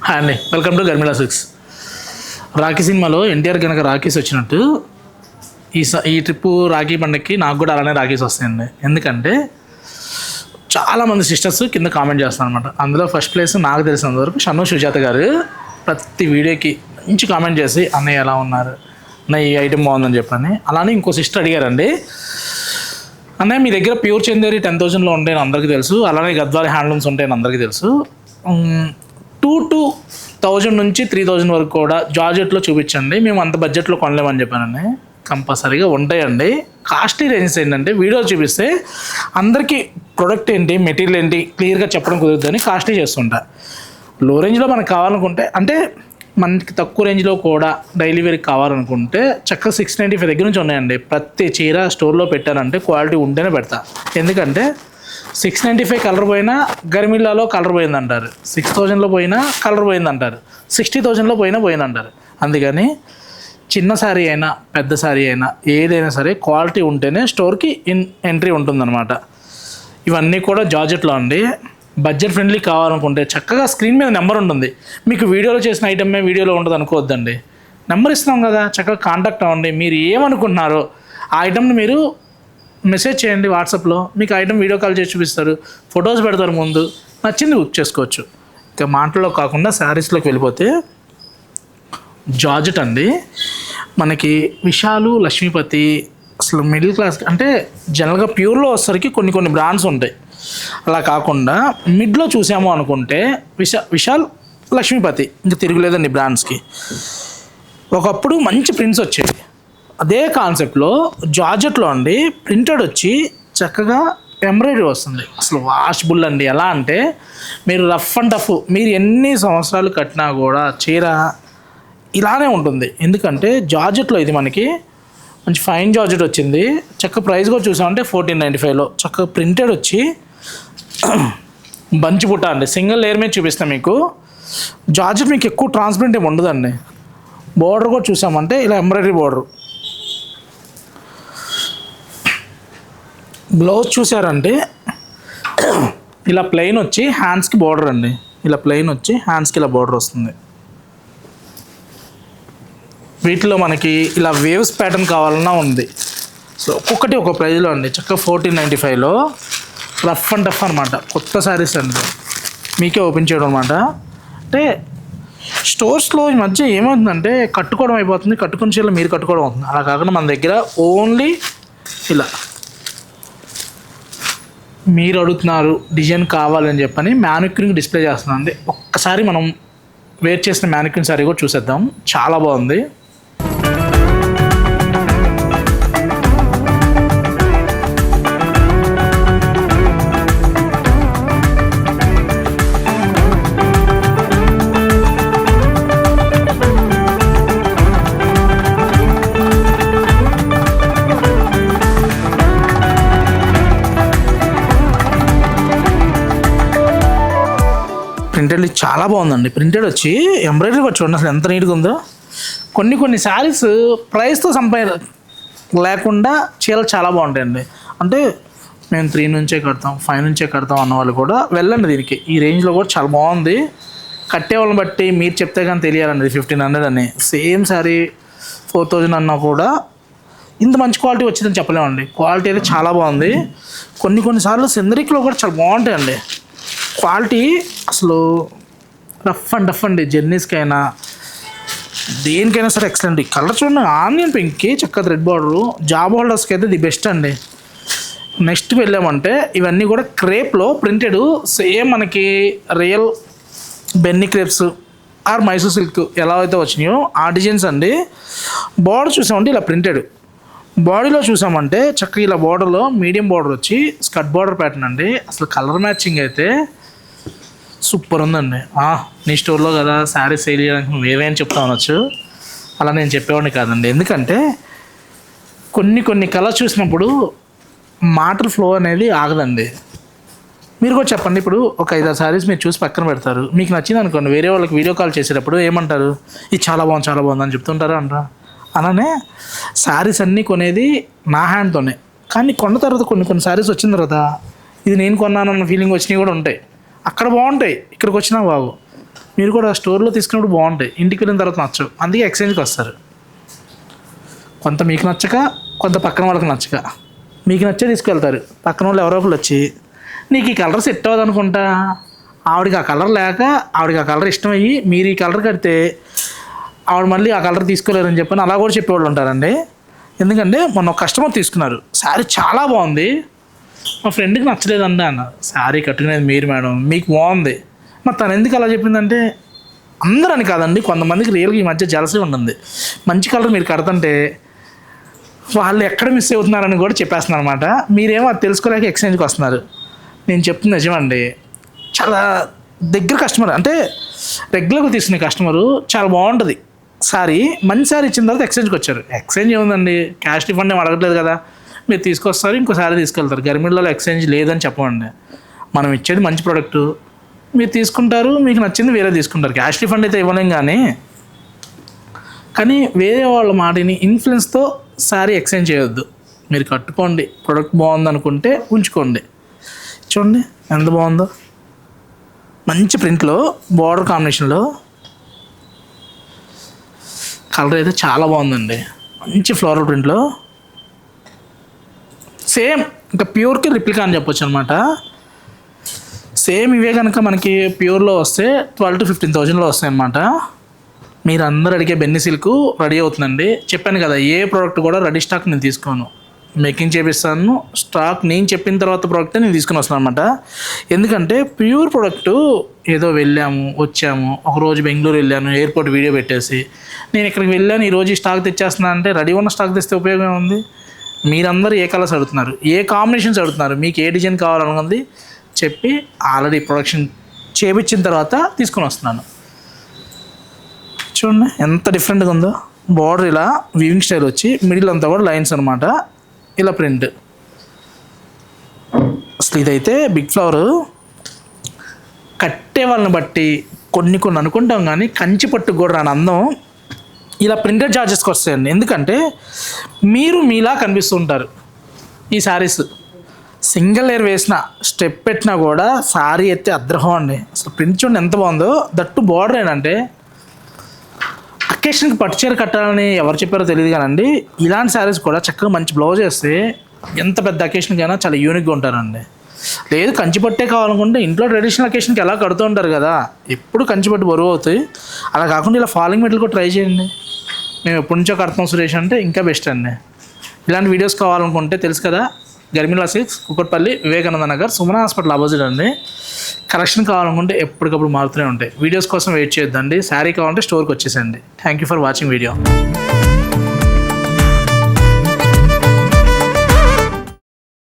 Hi అండి, welcome to గర్మిలా six. Rakhi సినిమాలో ఎన్టీఆర్ కనుక రాఖీస్ వచ్చినట్టు ఈ ట్రిప్పు రాఖీ పండుగకి నాకు కూడా అలానే రాఖీస్ వస్తాయండి. ఎందుకంటే చాలామంది సిస్టర్స్ కింద కామెంట్ చేస్తాను అనమాట. అందులో ఫస్ట్ ప్లేస్ నాకు తెలిసినంతవరకు షన్ను సుజాత గారు ప్రతి వీడియోకి మంచి కామెంట్ చేసి అన్నయ్య ఎలా ఉన్నారు, అన్నయ్య ఈ ఐటెం బాగుందని చెప్పని. అలానే ఇంకో సిస్టర్ అడిగారండి, అన్నయ్య మీ దగ్గర ప్యూర్ చందేరి 10,000లో ఉంటాయని అందరికీ తెలుసు, అలానే గద్వాల హ్యాండ్లూమ్స్ ఉంటాయని అందరికీ తెలుసు. 2,000 నుంచి 3,000 వరకు కూడా జార్జెట్లో చూపించండి, మేము అంత బడ్జెట్లో కొనలేమని చెప్పానండి. కంపల్సరీగా ఉంటాయండి. కాస్ట్లీ రేంజెస్ ఏంటంటే వీడియో చూపిస్తే అందరికీ ప్రొడక్ట్ ఏంటి, మెటీరియల్ ఏంటి క్లియర్గా చెప్పడం కుదురుతుందని కాస్ట్లీ చేస్తుంటా. లో రేంజ్లో మనకు కావాలనుకుంటే, అంటే మనకి తక్కువ రేంజ్లో కూడా డైలీ వేర్కి కావాలనుకుంటే చక్కగా 695 దగ్గర నుంచి ఉన్నాయండి. ప్రతి చీర స్టోర్లో పెట్టానంటే క్వాలిటీ ఉంటేనే పెడతా. ఎందుకంటే 695 కలర్ పోయినా గర్మిల్లాలో కలర్ పోయిందంటారు, 6,000లో పోయినా కలర్ పోయిందంటారు, 60,000లో పోయిందంటారు. అందుకని చిన్న శారీ అయినా పెద్ద శారీ అయినా ఏదైనా సరే క్వాలిటీ ఉంటేనే స్టోర్కి ఎంట్రీ ఉంటుందన్నమాట. ఇవన్నీ కూడా జార్జెట్లో అండి. బడ్జెట్ ఫ్రెండ్లీ కావాలనుకుంటే చక్కగా స్క్రీన్ మీద నెంబర్ ఉంటుంది. మీకు వీడియోలో చేసిన ఐటమే వీడియోలో ఉండదు అనుకోవద్దండి. నెంబర్ ఇస్తున్నాం కదా, చక్కగా కాంటాక్ట్ అవ్వండి. మీరు ఏమనుకుంటున్నారో ఆ ఐటమ్ని మీరు మెసేజ్ చేయండి వాట్సాప్లో, మీకు ఐటమ్ వీడియో కాల్ చేసి చూపిస్తారు, ఫొటోస్ పెడతారు, ముందు నచ్చింది బుక్ చేసుకోవచ్చు. ఇక మాటల్లో కాకుండా శారీస్లోకి వెళ్ళిపోతే జార్జెట్ అండి. మనకి విశాలు, లక్ష్మీపతి, అసలు మిడిల్ క్లాస్ అంటే జనరల్గా ప్యూర్లో వచ్చేసరికి కొన్ని బ్రాండ్స్ ఉంటాయి. అలా కాకుండా మిడ్లో చూసాము అనుకుంటే విశాల్, లక్ష్మీపతి ఇంకా తిరుగులేదండి బ్రాండ్స్కి. ఒకప్పుడు మంచి ప్రింట్స్ వచ్చేవి. అదే కాన్సెప్ట్లో జార్జెట్లో అండి ప్రింటెడ్ వచ్చి చక్కగా ఎంబ్రాయిడరీ వస్తుంది. అసలు వాషబుల్ అండి. ఎలా అంటే మీరు రఫ్ అండ్ టఫ్ మీరు ఎన్ని సంవత్సరాలు కట్టినా కూడా చీర ఇలానే ఉంటుంది. ఎందుకంటే జార్జెట్లో ఇది మనకి మంచి ఫైన్ జార్జెట్ వచ్చింది. చక్కగా ప్రైస్ కూడా చూసామంటే 1495లో చక్కగా ప్రింటెడ్ వచ్చి బంచి బుట్ట అండి. సింగిల్ లేయర్ మీద చూపిస్తాను మీకు. జార్జెట్ మీకు ఎక్కువ ట్రాన్స్పరెంట్ ఏమి ఉండదండి. బోర్డర్ కూడా చూసామంటే ఇలా ఎంబ్రాయిడరీ బోర్డర్. బ్లౌజ్ చూసారంటే ఇలా ప్లెయిన్ వచ్చి హ్యాండ్స్కి బోర్డర్ అండి. ఇలా ప్లెయిన్ వచ్చి హ్యాండ్స్కి ఇలా బోర్డర్ వస్తుంది. వీటిలో మనకి ఇలా వేవ్స్ ప్యాటర్న్ కావాలన్నా ఉంది. సో ఒక్కొక్కటి ఒక ప్రైజ్లో అండి. చక్కగా 1495లో రఫ్ అండ్ టఫ్ అనమాట. కొత్త శారీస్ అండి, మీకే ఓపెన్ చేయడం అనమాట. అంటే స్టోర్స్లో ఈ మధ్య ఏమవుతుందంటే కట్టుకోవడం అయిపోతుంది, కట్టుకుని చీరలు మీరు కట్టుకోవడం అవుతుంది. అలా కాకుండా మన దగ్గర ఓన్లీ ఇలా మీరు అడుగుతున్నారు డిజైన్ కావాలని చెప్పని మ్యానిక్యూరింగ్ డిస్ప్లే చేస్తున్నాం అండి. ఒక్కసారి మనం వేర్ చేసిన మ్యానిక్యూరిన్ శారీ కూడా చూసేద్దాం. చాలా బాగుంది. ప్రింటెడ్ చాలా బాగుందండి. ప్రింటెడ్ వచ్చి ఎంబ్రాయిడరీ కూడా చూడండి అసలు ఎంత నీట్గా ఉందో. కొన్ని శారీస్ ప్రైస్తో లేకుండా చీరలు చాలా బాగుంటాయండి. అంటే మేము 3 నుంచే కడతాం, 5 నుంచే కడతాం అన్న వాళ్ళు కూడా వెళ్ళండి దీనికి. ఈ రేంజ్లో కూడా చాలా బాగుంది. కట్టే వాళ్ళని బట్టి మీరు చెప్తే కానీ తెలియాలండి. 1,500 అని సేమ్ శారీ 4,000 అన్నా కూడా ఇంత మంచి క్వాలిటీ వచ్చిందని చెప్పలేమండి. క్వాలిటీ అయితే చాలా బాగుంది. కొన్నిసార్లు సిందరిక్లో కూడా చాలా బాగుంటాయండి క్వాలిటీ. అసలు రఫ్ అండ్ టఫ్ అండి. జర్నీస్కైనా దేనికైనా సరే ఎక్సలెంట్. కలర్ చూడండి, ఆనియన్ పింక్కి చక్కగా రెడ్ బార్డరు. జాబ్ హోల్డర్స్కి అయితే ది బెస్ట్ అండి. నెక్స్ట్ వెళ్ళామంటే ఇవన్నీ కూడా క్రేప్లో ప్రింటెడ్ సేమ్ మనకి రియల్ బెన్నీ క్రేప్స్ ఆర్ మైసూర్ సిల్క్ ఎలా అయితే వచ్చినాయో ఆ డిజైన్స్ అండి. బార్డర్ చూసామంటే ఇలా ప్రింటెడ్. బాడీలో చూసామంటే చక్కగా ఇలా బార్డర్లో మీడియం బార్డర్ వచ్చి స్కర్ట్ బార్డర్ ప్యాటర్న్ అండి. అసలు కలర్ మ్యాచింగ్ అయితే సూపర్ ఉందండి. నీ స్టోర్లో కదా శారీ సేల్ చేయడానికి నువ్వు ఏవేం చెప్తా అనొచ్చు. అలా నేను చెప్పేవాడిని కాదండి. ఎందుకంటే కొన్ని కలర్స్ చూసినప్పుడు మాటల ఫ్లో అనేది ఆగదండి. మీరు కూడా చెప్పండి. ఇప్పుడు ఒక 5-6 శారీస్ మీరు చూసి పక్కన పెడతారు, మీకు నచ్చింది అనుకోండి. వేరే వాళ్ళకి వీడియో కాల్ చేసేటప్పుడు ఏమంటారు, ఇది చాలా బాగుంది అని చెప్తుంటారా అంటారా? అలానే శారీస్ అన్నీ కొనేది నా హ్యాండ్తోనే. కానీ కొన్న తర్వాత కొన్ని శారీస్ వచ్చిన తర్వాత ఇది నేను కొన్నానన్న ఫీలింగ్ వచ్చినవి కూడా ఉంటాయి. అక్కడ బాగుంటాయి, ఇక్కడికి వచ్చినా బాగు. మీరు కూడా స్టోర్లో తీసుకున్నప్పుడు బాగుంటాయి, ఇంటికి వెళ్ళిన తర్వాత నచ్చవు, అందుకే ఎక్స్చేంజ్కి వస్తారు. కొంత మీకు నచ్చక, కొంత పక్కన వాళ్ళకి నచ్చక. మీకు నచ్చే తీసుకెళ్తారు, పక్కన వాళ్ళు ఎవరో ఒకరు వచ్చి నీకు ఈ కలర్ సెట్ అవ్వదు అనుకుంటా, ఆవిడకి ఆ కలర్ లేక ఆవిడకి ఆ కలర్ ఇష్టమయ్యి మీరు ఈ కలర్ కడితే ఆవిడ మళ్ళీ ఆ కలర్ తీసుకోలేరని చెప్పని అలా కూడా చెప్పేవాళ్ళు ఉంటారండి. ఎందుకంటే మొన్న ఒక కస్టమర్ తీసుకున్నారు, శారీ చాలా బాగుంది, మా ఫ్రెండ్కి నచ్చలేదండి అన్నారు. శారీ కట్టుకునేది మీరు మేడం, మీకు బాగుంది. మరి తను ఎందుకు అలా చెప్పిందంటే, అందరూ అని కాదండి, కొంతమందికి రియల్గా ఈ మధ్య జలసీ ఉంటుంది. మంచి కలర్ మీరు కడుతుంటే వాళ్ళు ఎక్కడ మిస్ అవుతున్నారని కూడా చెప్పేస్తున్నారు అనమాట. మీరేమో అది తెలుసుకోలేక ఎక్స్చేంజ్కి వస్తున్నారు. నేను చెప్తుంది నిజమండి. చాలా దగ్గర కస్టమర్, అంటే రెగ్యులర్గా తీసుకునే కస్టమరు, చాలా బాగుంటుంది సారీ, మంచి సారీ ఇచ్చిన తర్వాత ఎక్స్చేంజ్కి వచ్చారు. ఎక్స్చేంజ్ ఏముందండి, క్యాష్ రిఫండ్ ఏమి అడగట్లేదు కదా, మీరు తీసుకొస్తారు, ఇంకో సారీ తీసుకెళ్తారు. గర్మిళ్ళలో ఎక్స్చేంజ్ లేదని చెప్పమండి. మనం ఇచ్చేది మంచి ప్రోడక్టు, మీరు తీసుకుంటారు, మీకు నచ్చింది వేరే తీసుకుంటారు. క్యాష్ రిఫండ్ అయితే ఇవ్వలేం. కానీ వేరే వాళ్ళ మాటని ఇన్ఫ్లుయెన్స్తో సారీ ఎక్స్చేంజ్ చేయొద్దు. మీరు కట్టుకోండి, ప్రోడక్ట్ బాగుంది అనుకుంటే ఉంచుకోండి. చూడండి ఎంత బాగుందో, మంచి ప్రింట్లో బార్డర్ కాంబినేషన్లో కలర్ అయితే చాలా బాగుందండి. మంచి ఫ్లోరల్ ప్రింట్లో సేమ్ ఇంకా ప్యూర్కి రిప్లికా అని చెప్పొచ్చు అనమాట. సేమ్ ఇవే కనుక మనకి ప్యూర్లో వస్తే 12,000 to 15,000లో వస్తాయి అన్నమాట. మీరు అందరూ అడిగే బెన్నీ సిల్క్ రెడీ అవుతుందండి. చెప్పాను కదా, ఏ ప్రోడక్ట్ కూడా రెడీ స్టాక్ నేను తీసుకోను, మేకింగ్ చేపిస్తాను. స్టాక్ నేను చెప్పిన తర్వాత ప్రోడక్ట్ నేను తీసుకుని వస్తాను అనమాట. ఎందుకంటే ప్యూర్ ప్రోడక్టు ఏదో వెళ్ళాము వచ్చాము, ఒకరోజు బెంగళూరు వెళ్ళాను, ఎయిర్పోర్ట్ వీడియో పెట్టేసి నేను ఇక్కడికి వెళ్ళాను, ఈరోజు ఈ స్టాక్ తెచ్చేస్తున్నాను అంటే రెడీ ఉన్న స్టాక్ తెస్తే ఉపయోగం ఉంది. మీరందరూ ఏ కలర్స్ అడుగుతున్నారు, ఏ కాంబినేషన్స్ అడుగుతున్నారు, మీకు ఏ డిజైన్ కావాలనుకుంది చెప్పి ఆల్రెడీ ప్రొడక్షన్ చేపించిన తర్వాత తీసుకొని వస్తున్నాను. చూడండి ఎంత డిఫరెంట్గా ఉందో. బార్డర్ ఇలా వీవింగ్ స్టైల్ వచ్చి మిడిల్ అంతా కూడా లైన్స్ అనమాట, ఇలా ప్రింట్. అసలు ఇదైతే బిగ్ ఫ్లవర్ కట్టే వాళ్ళని బట్టి కొన్ని అనుకుంటాం, కానీ కంచి పట్టుకు కూడా రాని అందం ఇలా ప్రింటెడ్ చార్జెస్కి వస్తాయండి. ఎందుకంటే మీరు మీలా కనిపిస్తూ ఉంటారు. ఈ శారీస్ సింగిల్ లేయర్ వేసిన స్టెప్ పెట్టినా కూడా శారీ అయితే అద్రహం అండి. అసలు ప్రింట్ చూడండి ఎంత బాగుందో. దట్టు బార్డర్ ఏంటంటే అకేషన్కి పట్టు చీర కట్టాలని ఎవరు చెప్పారో తెలియదు కానండి, ఇలాంటి శారీస్ కూడా చక్కగా మంచి బ్లౌజ్ వేస్తే ఎంత పెద్ద అకేషన్కి అయినా చాలా యూనిక్గా ఉంటారండి. లేదు కంచి పట్టే కావాలనుకుంటే ఇంట్లో ట్రెడిషనల్ అకేషన్కి ఎలా కడుతూ ఉంటారు కదా, ఎప్పుడు కంచి పట్టు బరువు అవుతాయి. అలా కాకుండా ఇలా ఫాలింగ్ మెటీరియల్ కూడా ట్రై చేయండి. మేము ఎప్పటి నుంచో కడతాం సురేష్ అంటే ఇంకా బెస్ట్ అండి. ఇలాంటి వీడియోస్ కావాలనుకుంటే తెలుసు కదా, Garmila Silks, Kukatpally, Vivekananda Nagar, Sumana hospital opposite అండి. కలెక్షన్ కావాలనుకుంటే ఎప్పటికప్పుడు మారుతూనే ఉంటాయి. వీడియోస్ కోసం వెయిట్ చేయొద్దండి. శారీ కావాలంటే స్టోర్కి వచ్చేసండి. Thank you for watching video.